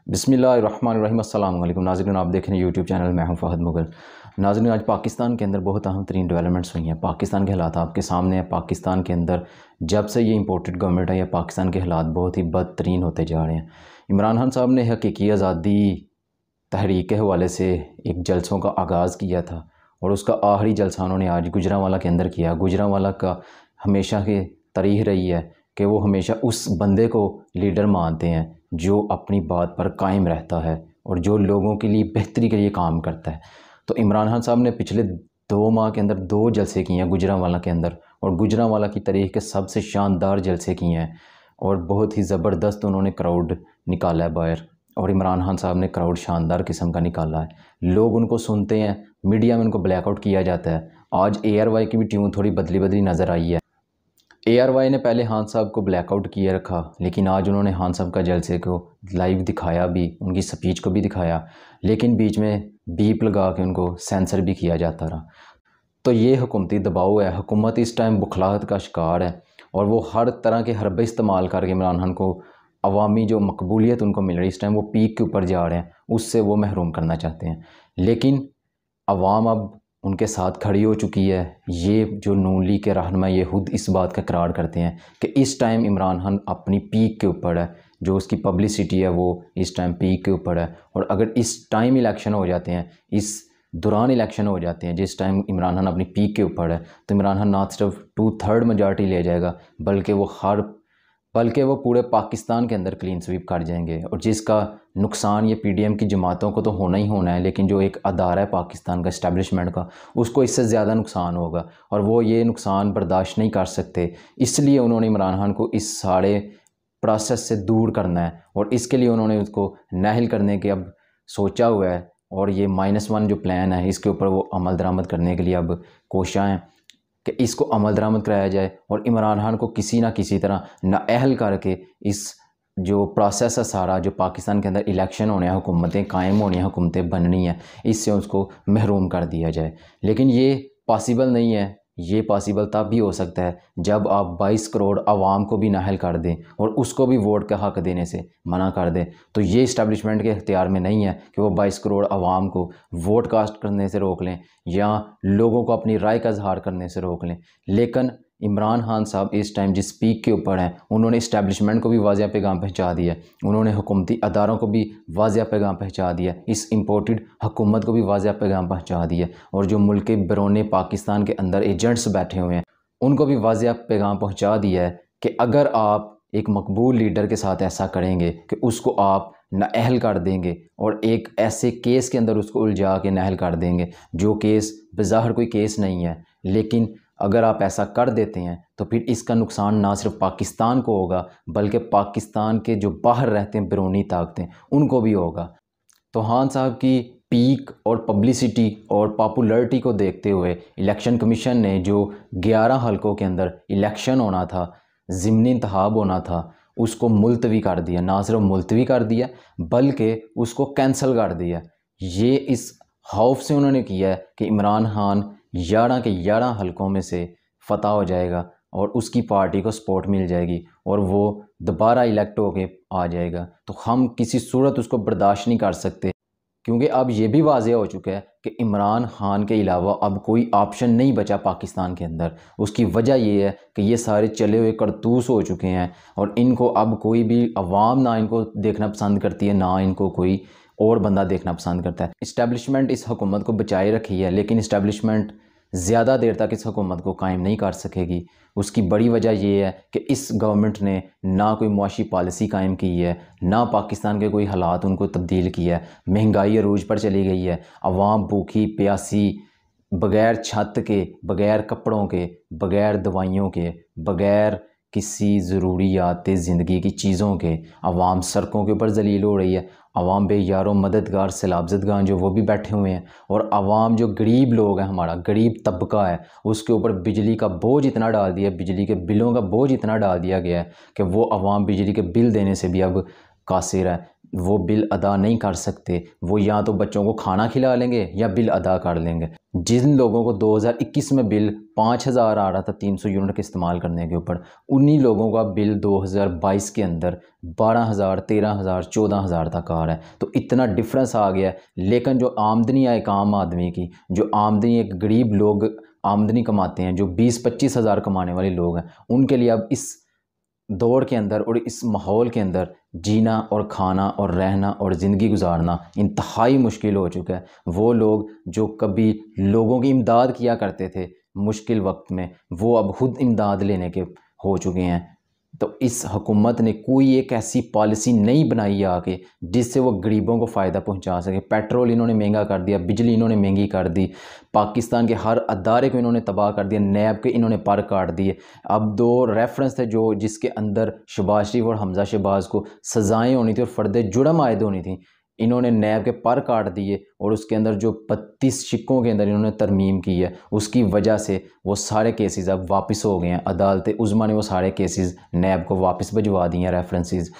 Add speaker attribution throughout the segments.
Speaker 1: बिस्मिल्लाहिर्रहमानिर्रहीम। अस्सलाम वालेकुम नाज़रीन, आप देख रहे हैं यूट्यूब चैनल। मैं हूं फ़हद मुग़ल। नाज़रीन, आज पाकिस्तान के अंदर बहुत अहम तरीन डेवलपमेंट्स हुई हैं। पाकिस्तान के हालात आपके सामने हैं। पाकिस्तान के अंदर जब से ये इंपोर्टेड गवर्नमेंट है, या पाकिस्तान के हालात बहुत ही बदतरीन होते जा रहे हैं। इमरान खान साहब ने हकीकी आज़ादी तहरीक के हवाले से एक जलसों का आगाज़ किया था, और उसका आखिरी जलसा उन्होंने आज गुजरांवाला के अंदर किया। गुजरांवाला का हमेशा की तरीह रही है कि वो हमेशा उस बंदे को लीडर मानते हैं जो अपनी बात पर कायम रहता है और जो लोगों के लिए बेहतरी के लिए काम करता है। तो इमरान खान साहब ने पिछले 2 माह के अंदर 2 जलसे किए हैं गुजरांवाला के अंदर, और गुजरांवाला की तारीख के सबसे शानदार जलसे किए हैं, और बहुत ही ज़बरदस्त उन्होंने क्राउड निकाला है बाहर। और इमरान खान साहब ने क्राउड शानदार किस्म का निकाला है। लोग उनको सुनते हैं, मीडिया में उनको ब्लैकआउट किया जाता है। आज ARY की भी ट्यून थोड़ी बदली बदली नज़र आई है। ARY ने पहले खान साहब को ब्लैकआउट किए रखा, लेकिन आज उन्होंने खान साहब का जलसे को लाइव दिखाया भी, उनकी स्पीच को भी दिखाया, लेकिन बीच में बीप लगा के उनको सेंसर भी किया जाता रहा। तो ये हुकूमती दबाव है। हुकूमत इस टाइम बुखलाहट का शिकार है, और वो हर तरह के हरबे इस्तेमाल करके इमरान खान को अवामी जो मकबूलियत उनको मिल रही है, इस टाइम वो पीक के ऊपर जा रहे हैं, उससे वो महरूम करना चाहते हैं। लेकिन अवाम अब उनके साथ खड़ी हो चुकी है। ये जो नून लीग के रहनुमा ये खुद इस बात का इकरार करते हैं कि इस टाइम इमरान खान अपनी पीक के ऊपर है, जो उसकी पब्लिसिटी है वो इस टाइम पीक के ऊपर है। और अगर इस टाइम इलेक्शन हो जाते हैं, इस दौरान इलेक्शन हो जाते हैं जिस टाइम इमरान खान अपनी पीक के ऊपर है, तो इमरान खान ना सिर्फ 2/3 मेजॉरिटी ले जाएगा, बल्कि वो पूरे पाकिस्तान के अंदर क्लीन स्वीप कर जाएंगे। और जिसका नुकसान ये PDM की जमातों को तो होना ही होना है, लेकिन जो एक अदारा है पाकिस्तान का इस्टेब्लिशमेंट का, उसको इससे ज़्यादा नुकसान होगा, और वो ये नुकसान बर्दाश्त नहीं कर सकते। इसलिए उन्होंने इमरान खान को इस सारे प्रोसेस से दूर करना है, और इसके लिए उन्होंने उसको नाहिल करने के अब सोचा हुआ है। और ये -1 जो प्लान है, इसके ऊपर वो अमल दरामद करने के लिए अब कोशिशां हैं कि इसको अमल दरामद कराया जाए, और इमरान खान को किसी ना किसी तरह नाअहल करके इस जो प्रोसेस है सारा, जो पाकिस्तान के अंदर इलेक्शन होने हैं, हुकूमतें कायम होनी हैं, हुकूमतें बननी हैं, इससे उसको महरूम कर दिया जाए। लेकिन ये पॉसिबल नहीं है। ये पॉसिबल तब भी हो सकता है जब आप 22 करोड़ आवाम को भी नाअहल कर दें और उसको भी वोट का हक़ देने से मना कर दें। तो ये इस्टेब्लिशमेंट के इख्तियार में नहीं है कि वो 22 करोड़ आवाम को वोट कास्ट करने से रोक लें या लोगों को अपनी राय का इजहार करने से रोक लें। लेकिन इमरान खान साहब इस टाइम जिस पीक के ऊपर हैं, उन्होंने इस्टेब्लिशमेंट को भी वाज़ेह पैगाम पहुंचा दिया, उन्होंने हुकूमती अदारों को भी वाज़ेह पैगाम पहुंचा दिया, इस इम्पोर्टेड हुकूमत को भी वाज़ेह पैगाम पहुंचा दिया, और जो मुल्क के बैरून पाकिस्तान के अंदर एजेंट्स बैठे हुए हैं उनको भी वाज़ेह पैगाम पहुंचा दिया है कि अगर आप एक मकबूल लीडर के साथ ऐसा करेंगे कि उसको आप नाअहल कर देंगे और एक ऐसे केस के अंदर उसको उलझा के नाअहल कर देंगे जो केस बज़ाहिर कोई केस नहीं है, लेकिन अगर आप ऐसा कर देते हैं तो फिर इसका नुकसान ना सिर्फ पाकिस्तान को होगा, बल्कि पाकिस्तान के जो बाहर रहते हैं बैरूनी ताकतें, उनको भी होगा। तो खान साहब की पीक और पब्लिसिटी और पॉपुलैरिटी को देखते हुए इलेक्शन कमीशन ने जो 11 हलकों के अंदर इलेक्शन होना था, ज़िमनी इंतखाब होना था, उसको मुलतवी कर दिया। ना सिर्फ मुलतवी कर दिया बल्कि उसको कैंसिल कर दिया। ये इस खौफ से उन्होंने किया है कि इमरान खान 11 के 11 हलकों में से फतह हो जाएगा और उसकी पार्टी को सपोर्ट मिल जाएगी और वो दोबारा इलेक्ट होके आ जाएगा। तो हम किसी सूरत उसको बर्दाश्त नहीं कर सकते, क्योंकि अब ये भी वाज़ेह हो चुका है कि इमरान खान के अलावा अब कोई ऑप्शन नहीं बचा पाकिस्तान के अंदर। उसकी वजह ये है कि ये सारे चले हुए करतूस हो चुके हैं, और इनको अब कोई भी अवाम ना इनको देखना पसंद करती है, ना इनको कोई और बंदा देखना पसंद करता है। इस्टेब्लिशमेंट इस हुकूमत को बचाए रखी है, लेकिन इस्टेब्लिशमेंट ज़्यादा देर तक इस हुकूमत को कायम नहीं कर सकेगी। उसकी बड़ी वजह यह है कि इस गवर्नमेंट ने ना कोई मुआशी पॉलिसी कायम की है, ना पाकिस्तान के कोई हालात उनको तब्दील किया है। महंगाई अरूज पर चली गई है, अवाम भूखी प्यासी, बग़ैर छत के, बग़ैर कपड़ों के, बग़ैर दवाइयों के, बग़ैर किसी ज़रूरियात ज़िंदगी की चीज़ों के अवाम सड़कों के ऊपर जलील हो रही है। अवाम बेयारो मददगार सैलाबज़दगान जो वो भी बैठे हुए हैं, और अवाम जो गरीब लोग हैं, हमारा गरीब तबका है, उसके ऊपर बिजली का बोझ इतना डाल दिया, बिजली के बिलों का बोझ इतना डाल दिया गया है कि वो अवाम बिजली के बिल देने से भी अब कासिर है। वो बिल अदा नहीं कर सकते, वो या तो बच्चों को खाना खिला लेंगे या बिल अदा कर लेंगे। जिन लोगों को 2021 में बिल 5000 आ रहा था 300 यूनिट के इस्तेमाल करने के ऊपर, उन्हीं लोगों का बिल 2022 के अंदर 12,000, 13,000, 14,000 तक आ रहा है। तो इतना डिफरेंस आ गया है। लेकिन जो आमदनी है एक आम आदमी की, जो आमदनी एक गरीब लोग आमदनी कमाते हैं, जो 20-25 हज़ार कमाने वाले लोग हैं, उनके लिए अब इस दौड़ के अंदर और इस माहौल के अंदर जीना और खाना और रहना और ज़िंदगी गुजारना इंतहाई मुश्किल हो चुका है। वो लोग जो कभी लोगों की इमदाद किया करते थे मुश्किल वक्त में, वो अब खुद इमदाद लेने के हो चुके हैं। तो इस हुकूमत ने कोई एक ऐसी पॉलिसी नहीं बनाई आके जिससे वो गरीबों को फ़ायदा पहुंचा सके। पेट्रोल इन्होंने महंगा कर दिया, बिजली इन्होंने महंगी कर दी, पाकिस्तान के हर अदारे को इन्होंने तबाह कर दिया, नैब के इन्होंने पर काट दिए। अब 2 रेफरेंस थे जो जिसके अंदर शहबाज शरीफ और हमजा शहबाज को सज़ाएँ होनी थी और फ़र्द जुर्म आयद होनी थी, इन्होंने नैब के पर काट दिए और उसके अंदर जो 32 शिक्कों के अंदर इन्होंने तरमीम की है, उसकी वजह से वो सारे केसेस अब वापस हो गए हैं। अदालत उज़्मा ने वो सारे केसेस नैब को वापस भिजवा दिए हैं रेफरेंसेस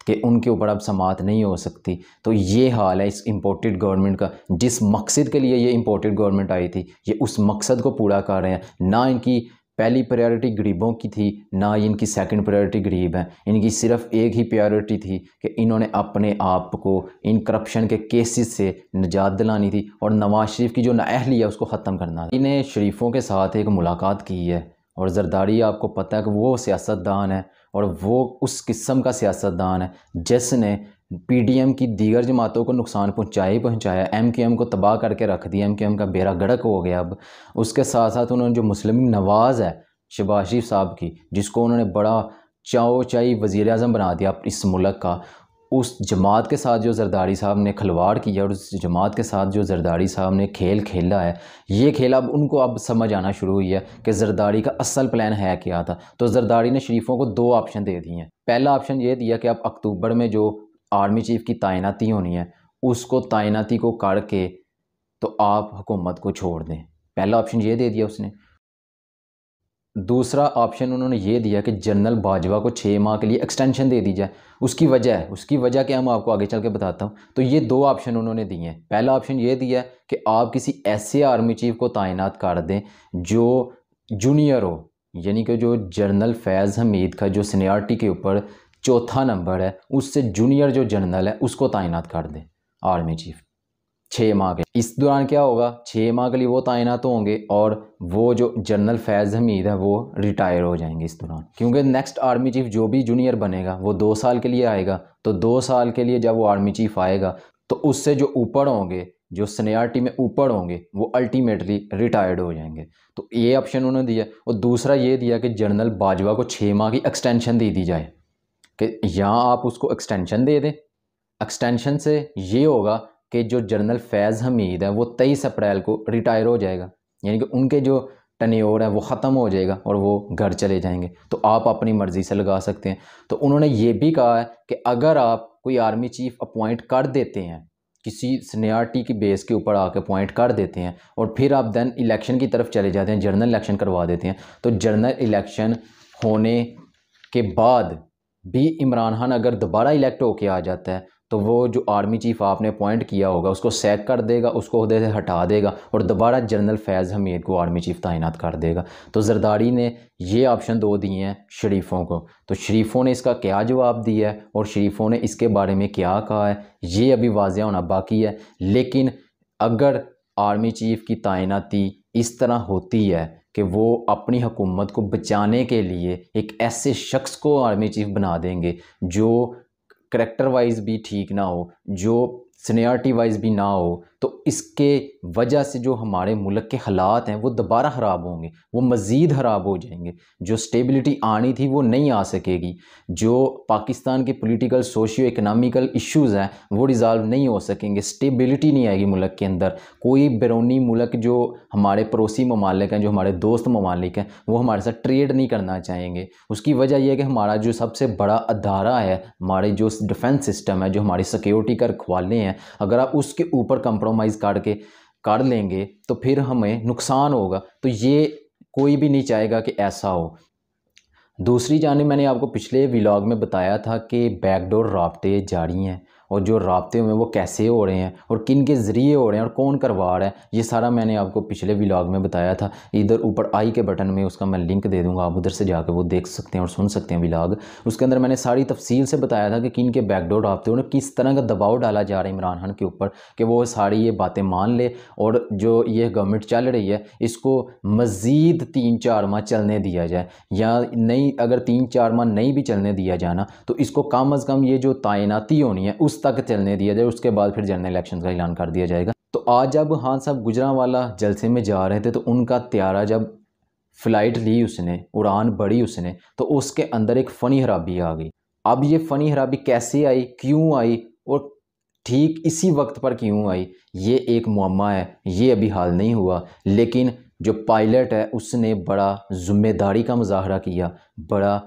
Speaker 1: कि उनके ऊपर अब समाअत नहीं हो सकती। तो ये हाल है इस इम्पोर्टेड गवर्नमेंट का। जिस मकसद के लिए ये इम्पोर्टेड गवर्नमेंट आई थी, ये उस मकसद को पूरा कर रहे हैं। ना इनकी पहली प्रायोरिटी गरीबों की थी, ना इनकी सेकंड प्रायोरिटी गरीब हैं। इनकी सिर्फ एक ही प्रायोरिटी थी कि इन्होंने अपने आप को इन करप्शन के केसेस से निजात दिलानी थी और नवाज शरीफ की जो नाअहली है उसको ख़त्म करना था। इन्हें शरीफों के साथ एक मुलाकात की है और जरदारी आपको पता है कि वो सियासतदान है और वो उस किस्म का सियासतदान है जिसने पीडीएम की दीगर जमातों को नुकसान पहुंचाया ही पहुंचाया, एमक्यूएम को तबाह करके रख दिया, एमक्यूएम का बेड़ा गर्क हो गया। अब उसके साथ साथ उन्होंने जो मुस्लिम नवाज़ है शहबाज शरीफ साहब की, जिसको उन्होंने बड़ा चाओ चाई वज़ीर आज़म बना दिया इस मुल्क का, उस जमात के साथ जो जरदारी साहब ने खिलवाड़ किया और उस जमात के साथ जो जरदारी साहब ने खेल खेला है, ये खेल अब उनको अब समझ आना शुरू हुई है कि जरदारी का असल प्लान है क्या था। तो जरदारी ने शरीफों को 2 ऑप्शन दे दिए हैं। पहला ऑप्शन ये दिया कि अब अक्टूबर में जो आर्मी चीफ़ की तैनाती होनी है, उसको तैनाती को करके तो आप हुकूमत को छोड़ दें। पहला ऑप्शन ये दे दिया उसने। दूसरा ऑप्शन उन्होंने ये दिया कि जनरल बाजवा को 6 माह के लिए एक्सटेंशन दे दी जाए। उसकी वजह क्या, मैं आपको आगे चल के बताता हूँ। तो ये 2 ऑप्शन उन्होंने दिए हैं। पहला ऑप्शन ये दिया कि आप किसी ऐसे आर्मी चीफ़ को तैनात कर दें जो जूनियर हो, यानी कि जो जनरल फैज़ हमीद का जो सीनियरिटी के ऊपर 4था नंबर है, उससे जूनियर जो जनरल है उसको तैनात कर दें आर्मी चीफ़ 6 माह के। इस दौरान क्या होगा, 6 माह के लिए वो तैनात होंगे और वो जो जनरल फैज़ हमीद है वो रिटायर हो जाएंगे इस दौरान, क्योंकि नेक्स्ट आर्मी चीफ़ जो भी जूनियर बनेगा वो 2 साल के लिए आएगा। तो 2 साल के लिए जब वो आर्मी चीफ़ आएगा तो उससे जो ऊपर होंगे, जो सीनियरिटी में ऊपर होंगे, वो अल्टीमेटली रिटायर्ड हो जाएंगे। तो ये ऑप्शन उन्होंने दिया। और दूसरा ये दिया कि जनरल बाजवा को 6 माह की एक्सटेंशन दे दी जाए, कि यहाँ आप उसको एक्सटेंशन दे दें। एक्सटेंशन से ये होगा कि जो जनरल फैज़ हमीद है वो 23 अप्रैल को रिटायर हो जाएगा, यानी कि उनके जो टन्योर है वो ख़त्म हो जाएगा और वो घर चले जाएंगे। तो आप अपनी मर्ज़ी से लगा सकते हैं। तो उन्होंने ये भी कहा है कि अगर आप कोई आर्मी चीफ़ अपॉइंट कर देते हैं, किसी सीनियरिटी की बेस के ऊपर आके अपॉइंट कर देते हैं और फिर आप देन इलेक्शन की तरफ चले जाते हैं, जनरल इलेक्शन करवा देते हैं, तो जनरल इलेक्शन होने के बाद भी इमरान खान अगर दोबारा इलेक्ट होके आ जाता है तो वो जो आर्मी चीफ़ आपने अपॉइंट किया होगा उसको सैक कर देगा, उसको ओहदे से हटा देगा और दोबारा जनरल फैज़ हमीद को आर्मी चीफ़ तैनात कर देगा। तो जरदारी ने ये ऑप्शन 2 दिए हैं शरीफों को। तो शरीफों ने इसका क्या जवाब दिया है और शरीफों ने इसके बारे में क्या कहा है, ये अभी वाज़ेह होना बाकी है। लेकिन अगर आर्मी चीफ़ की तैनाती इस तरह होती है कि वो अपनी हुकूमत को बचाने के लिए एक ऐसे शख्स को आर्मी चीफ़ बना देंगे जो करैक्टर वाइज भी ठीक ना हो, जो सीनियरिटी वाइज भी ना हो, तो इसके वजह से जो हमारे मुल्क के हालात हैं वो दोबारा ख़राब होंगे, वो मज़ीद ख़राब हो जाएंगे। जो स्टेबिलिटी आनी थी वो नहीं आ सकेगी। जो पाकिस्तान के पॉलिटिकल सोशियो इकनॉमिकल इश्यूज़ हैं वो रिज़ॉल्व नहीं हो सकेंगे, स्टेबिलिटी नहीं आएगी मुल्क के अंदर। कोई बैरूनी मुल्क जो हमारे पड़ोसी ममालिक हैं, जो हमारे दोस्त ममालिक हैं, वो हमारे साथ ट्रेड नहीं करना चाहेंगे। उसकी वजह यह है कि हमारा जो सबसे बड़ा अदारा है, हमारे जो डिफेंस सिस्टम है, जो हमारी सिक्योरिटी का रखवाले हैं, अगर आप उसके ऊपर कंप्रोमाइज़ करके कर लेंगे तो फिर हमें नुकसान होगा। तो ये कोई भी नहीं चाहेगा कि ऐसा हो। दूसरी जानिब मैंने आपको पिछले व्लॉग में बताया था कि बैकडोर राब्ते जारी हैं और जो राब्ते हुए वो कैसे हो रहे हैं और किन के ज़रिए हो रहे हैं और कौन करवा रहा है, ये सारा मैंने आपको पिछले व्लॉग में बताया था। इधर ऊपर आई के बटन में उसका मैं लिंक दे दूँगा, आप उधर से जाकर वो देख सकते हैं और सुन सकते हैं व्लॉग। उसके अंदर मैंने सारी तफसील से बताया था कि किन के बैकडोर राब्ते और किस तरह का दबाव डाला जा रहा है इमरान खान के ऊपर कि वो सारी ये बातें मान ले और जो ये गवर्नमेंट चल रही है इसको मज़ीद 3-4 माह चलने दिया जाए, या नहीं अगर 3-4 माह नहीं भी चलने दिया जाना तो इसको कम अज़ कम ये जो तैनाती होनी है उस तक चलने दिया जाए, उसके बाद फिर जनरल इलेक्शन का ऐलान कर दिया जाएगा। तो आज जब खान साहब गुजरांवाला जलसे में जा रहे थे तो उनका त्यारा जब फ़्लाइट ली उसने, उड़ान बढ़ी उसने, तो उसके अंदर एक फ़नी खराबी आ गई। अब ये फ़नी खराबी कैसे आई, क्यों आई और ठीक इसी वक्त पर क्यों आई, ये एक मुअम्मा है, ये अभी हाल नहीं हुआ। लेकिन जो पायलट है उसने बड़ा ज़िम्मेदारी का मुजाहरा किया, बड़ा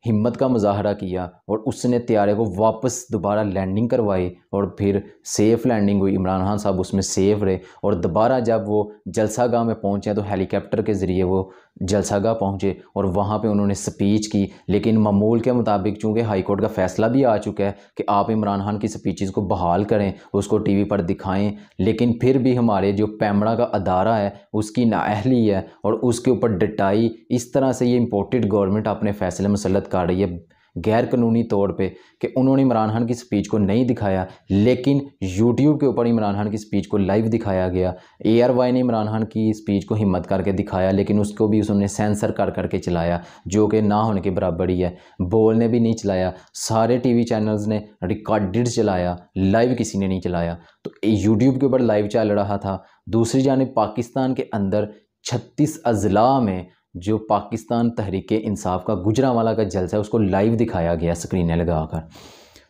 Speaker 1: हिम्मत का मुजाहरा किया और उसने त्यारे को वापस दोबारा लैंडिंग करवाई और फिर सेफ़ लैंडिंग हुई। इमरान खान साहब उसमें सेफ़ रहे और दोबारा जब वो जलसागाह में पहुँचे तो हेलीकॉप्टर के ज़रिए वो जलसागाह पहुँचे और वहाँ पे उन्होंने स्पीच की। लेकिन मामूल के मुताबिक चूँकि हाई कोर्ट का फ़ैसला भी आ चुका है कि आप इमरान खान की स्पीचेस को बहाल करें, उसको टीवी पर दिखाएं, लेकिन फिर भी हमारे जो पैमड़ा का अदारा है उसकी नाअहली है और उसके ऊपर डटाई इस तरह से ये इम्पोर्टेड गवर्नमेंट अपने फ़ैसले मुसल्लत कर रही है गैर कानूनी तौर पे कि उन्होंने इमरान खान की स्पीच को नहीं दिखाया, लेकिन यूट्यूब के ऊपर इमरान खान की स्पीच को लाइव दिखाया गया। ARY ने इमरान खान की स्पीच को हिम्मत करके दिखाया, लेकिन उसको भी उसने सेंसर कर करके चलाया, जो कि ना होने के बराबर ही है। बोलने भी नहीं चलाया, सारे टीवी चैनल्स ने रिकॉर्डेड चलाया, लाइव किसी ने नहीं चलाया। तो यूट्यूब के ऊपर लाइव चल रहा था। दूसरी जानिब पाकिस्तान के अंदर 36 अज़ला में जो पाकिस्तान तहरीके इंसाफ का गुजरांवाला का जलसा है उसको लाइव दिखाया गया स्क्रीनें लगाकर।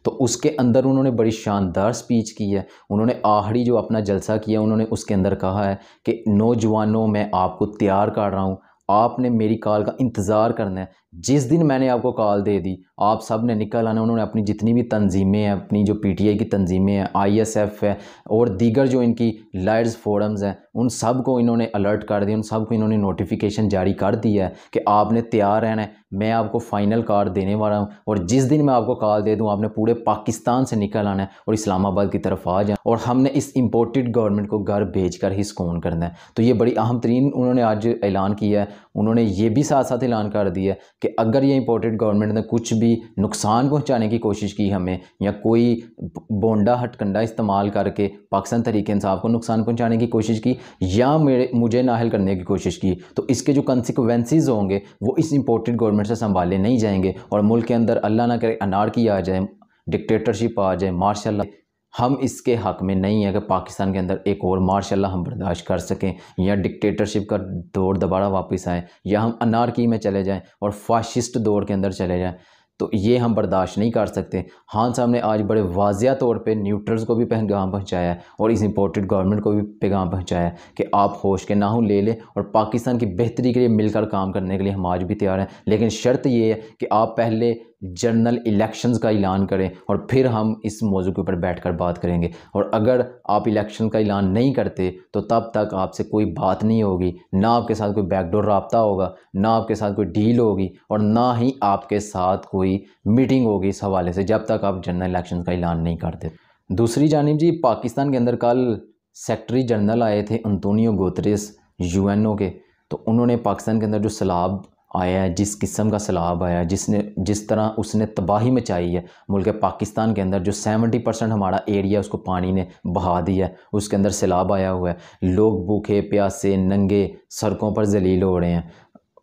Speaker 1: तो उसके अंदर उन्होंने बड़ी शानदार स्पीच की है। उन्होंने आखिरी जो अपना जलसा किया उन्होंने उसके अंदर कहा है कि नौजवानों मैं आपको तैयार कर रहा हूँ, आपने मेरी कॉल का इंतज़ार करना है। जिस दिन मैंने आपको कॉल दे दी आप सब ने निकल आना। उन्होंने अपनी जितनी भी तंजीमें हैं, अपनी जो PTI की तंजीमें हैं, ISF है और दीगर जो इनकी लाइट्स फोरम्स हैं, उन सब को इन्होंने अलर्ट कर दिया, उन सब को इन्होंने नोटिफिकेशन जारी कर दिया है कि आपने तैयार रहना है, मैं आपको फ़ाइनल कार्ड देने वाला हूँ और जिस दिन मैं आपको कॉल दे दूँ आपने पूरे पाकिस्तान से निकल आना है और इस्लामाबाद की तरफ आ जाए और हमने इस इम्पोर्टेड गवर्नमेंट को घर भेज कर ही सुकून करना है। तो ये बड़ी अहम तरीन उन्होंने आज ऐलान किया है। उन्होंने ये भी साथ साथ ऐलान कर दिया है कि अगर ये इम्पोर्टेड गवर्नमेंट ने कुछ भी नुकसान पहुंचाने की कोशिश की हमें, या कोई बोंडा हटकंडा इस्तेमाल करके पाकिस्तान तहरीक इंसाफ को नुकसान पहुंचाने की कोशिश की या मुझे नाअहल करने की कोशिश की, तो इसके जो कंसिक्वेंसेस होंगे वो इस इम्पोर्टेड गवर्नमेंट से संभाले नहीं जाएंगे और मुल्क के अंदर अल्लाह ना करे अनारकी आ जाए, डिक्टेटरशिप आ जाए, मार्शल। हम इसके हक़ में नहीं है कि पाकिस्तान के अंदर एक और मार्शल हम बर्दाश्त कर सकें या डिक्टेटरशिप का दौर दोबारा वापस आए या हम अनारकी में चले जाएं और फाशिस्ट दौर के अंदर चले जाएं। तो ये हम बर्दाश्त नहीं कर सकते। खान साहब ने आज बड़े वाज़िया तौर पे न्यूट्रल्स को भी पैगाम पहुंचाया है और इस इम्पोर्टेड गवर्नमेंट को भी पैगाम पहुंचाया है कि आप होश के नाहू ले लें और पाकिस्तान की बेहतरी के लिए मिलकर काम करने के लिए हम आज भी तैयार हैं। लेकिन शर्त ये है कि आप पहले जनरल इलेक्शंस का ऐलान करें और फिर हम इस मौजू के ऊपर बैठकर बात करेंगे। और अगर आप इलेक्शन का ऐलान नहीं करते तो तब तक आपसे कोई बात नहीं होगी, ना आपके साथ कोई बैकडोर राब्ता होगा, ना आपके साथ कोई डील होगी और ना ही आपके साथ कोई मीटिंग होगी इस हवाले से, जब तक आप जनरल इलेक्शन का ऐलान नहीं करते। दूसरी जानिब जी, पाकिस्तान के अंदर कल सेक्रेटरी जनरल आए थे अंतोनियो गुतेरेस UNO के, तो उन्होंने पाकिस्तान के अंदर जो सैलाब आया है, जिस किस्म का सैलाब आया है, जिस तरह उसने तबाही मचाई है मुल्क पाकिस्तान के अंदर, जो 70% हमारा एरिया उसको पानी ने बहा दिया है, उसके अंदर सैलाब आया हुआ है। लोग भूखे प्यासे नंगे सड़कों पर जलील हो रहे हैं,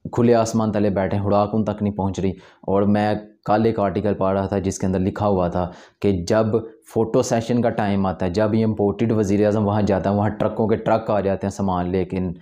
Speaker 1: खुले आसमान तले बैठे, हुड़ाक उन तक नहीं पहुंच रही। और मैं कल एक आर्टिकल पढ़ रहा था जिसके अंदर लिखा हुआ था कि जब फ़ोटो सेशन का टाइम आता है, जब ये इम्पोर्टेड वज़ीर आज़म वहाँ जाता है, वहाँ ट्रकों के ट्रक आ जाते हैं सामान लेकिन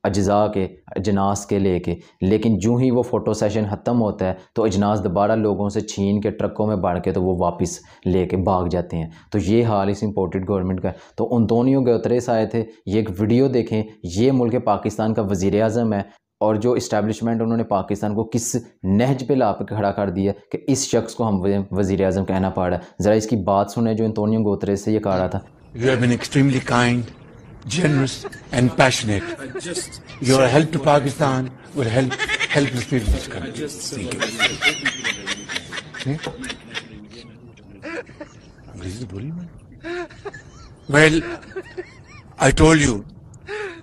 Speaker 1: अज्जा के अजनास के लेके, लेकिन जो ही वो फ़ोटो सेशन ख़त्म होता है तो अजनास दोबारा लोगों से छीन के ट्रकों में भर के तो वो वापस लेके भाग जाते हैं। तो ये हाल इस इम्पोर्टेड गवर्नमेंट का। तो अंतोनियो गुतेरेस आए थे, ये एक वीडियो देखें, ये मुल्क पाकिस्तान का वज़ीर आज़म है और जो इस्टेब्लिशमेंट उन्होंने पाकिस्तान को किस नहज पे ला के खड़ा कर दिया कि इस शख्स को हम वज़ीर आज़म कहना पड़ रहा है। ज़रा इसकी बात सुने जो अंतोनियो गुतेरेस से ये कह रहा था।
Speaker 2: You have been extremely kind, generous and passionate. Your help to Pakistan will help helpless people in this country. Thank you. अंग्रेजी बोली मैंने? Well, I told you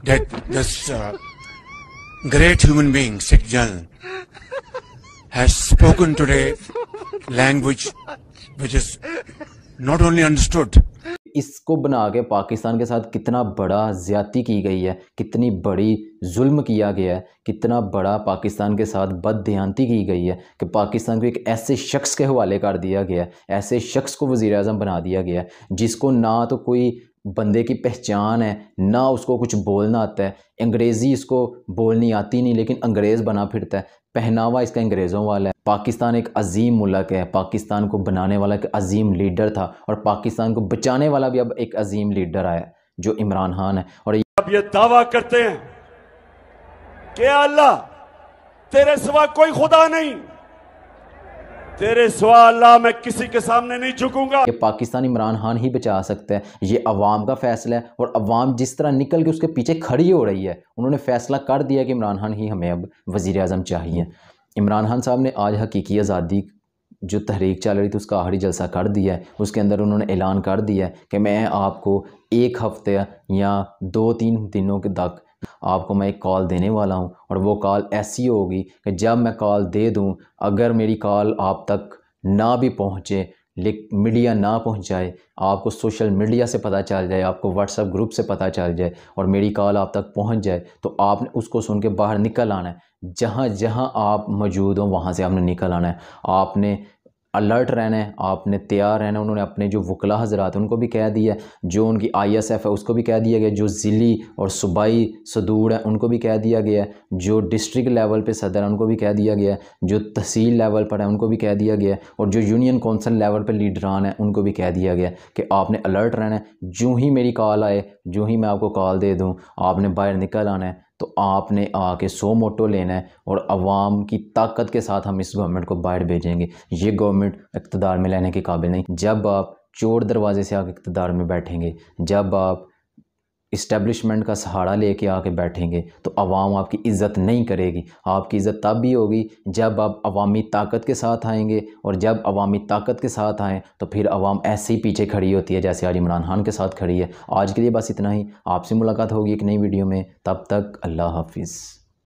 Speaker 2: that this great human being, Sheikh Jalal, has spoken today language which is not only understood.
Speaker 1: इसको बना के पाकिस्तान के साथ कितना बड़ा ज़्यादती की गई है, कितनी बड़ी जुल्म किया गया है, कितना बड़ा पाकिस्तान के साथ बददियानती की गई है कि पाकिस्तान को एक ऐसे शख्स के हवाले कर दिया गया है, ऐसे शख्स को वज़ीर आज़म बना दिया गया है जिसको ना तो कोई बंदे की पहचान है, ना उसको कुछ बोलना आता है। अंग्रेज़ी इसको बोलनी आती नहीं, लेकिन अंग्रेज़ बना फिरता है। पहनावा इसका अंग्रेज़ों वाला है। पाकिस्तान एक अजीम मुल्क है, पाकिस्तान को बनाने वाला एक अजीम लीडर था और पाकिस्तान को बचाने वाला भी अब एक अजीम लीडर आया जो इमरान खान है। और
Speaker 3: अब ये दावा करते हैं कि अल्लाह तेरे सिवा कोई खुदा नहीं, तेरे सिवा अल्लाह मैं किसी के सामने नहीं झुकूंगा।
Speaker 1: ये पाकिस्तान इमरान खान ही बचा सकता है, ये अवाम का फैसला है और अवाम जिस तरह निकल के उसके पीछे खड़ी हो रही है, उन्होंने फैसला कर दिया कि इमरान खान ही हमें अब वज़ीर आज़म चाहिए। इमरान खान साहब ने आज हकीकी आज़ादी जो तहरीक चल रही थी उसका आखिरी जलसा कर दिया है। उसके अंदर उन्होंने ऐलान कर दिया है कि मैं आपको एक हफ़्ते या 2-3 दिनों के तक आपको मैं एक कॉल देने वाला हूं और वो कॉल ऐसी होगी कि जब मैं कॉल दे दूं, अगर मेरी कॉल आप तक ना भी पहुंचे, लेकिन मीडिया ना पहुंचाए, आपको सोशल मीडिया से पता चल जाए, आपको व्हाट्सएप ग्रुप से पता चल जाए और मेरी कॉल आप तक पहुंच जाए, तो आपने उसको सुन के बाहर निकल आना है। जहां जहां आप मौजूद हो वहां से आपने निकल आना है। आपने अलर्ट रहना है, आपने तैयार रहना है। उन्होंने अपने जो वकला हजरात उनको भी कह दिया, जो उनकी ISF है उसको भी कह दिया गया, जो ज़िली और सूबाई सदूर है उनको भी कह दिया गया, जो डिस्ट्रिक्ट लेवल पे सदर है उनको भी कह दिया गया, जो तहसील लेवल पर है उनको भी कह दिया गया और जो यूनियन कौंसल लेवल पर लीडरान है उनको भी कह दिया गया कि आपने अलर्ट रहना है। जो ही मेरी कॉल आए, जो ही मैं आपको कॉल दे दूँ, आपने बाहर निकल आना है। तो आपने आके 100 मोटो लेना है और अवाम की ताकत के साथ हम इस गवर्नमेंट को बाहर भेजेंगे। ये गवर्नमेंट इक़्तिदार में लेने के काबिल नहीं। जब आप चोर दरवाजे से आके इक़्तिदार में बैठेंगे, जब आप इस्टेब्लिशमेंट का सहारा लेके आके बैठेंगे, तो अवाम आपकी इज़्ज़त नहीं करेगी। आपकी इज़्ज़त तब भी होगी जब आप अवामी ताकत के साथ आएंगे, और जब अवामी ताकत के साथ आएँ तो फिर अवाम ऐसे ही पीछे खड़ी होती है जैसे आज इमरान खान के साथ खड़ी है। आज के लिए बस इतना ही। आपसे मुलाकात होगी एक नई वीडियो में, तब तक अल्लाह हाफिज़।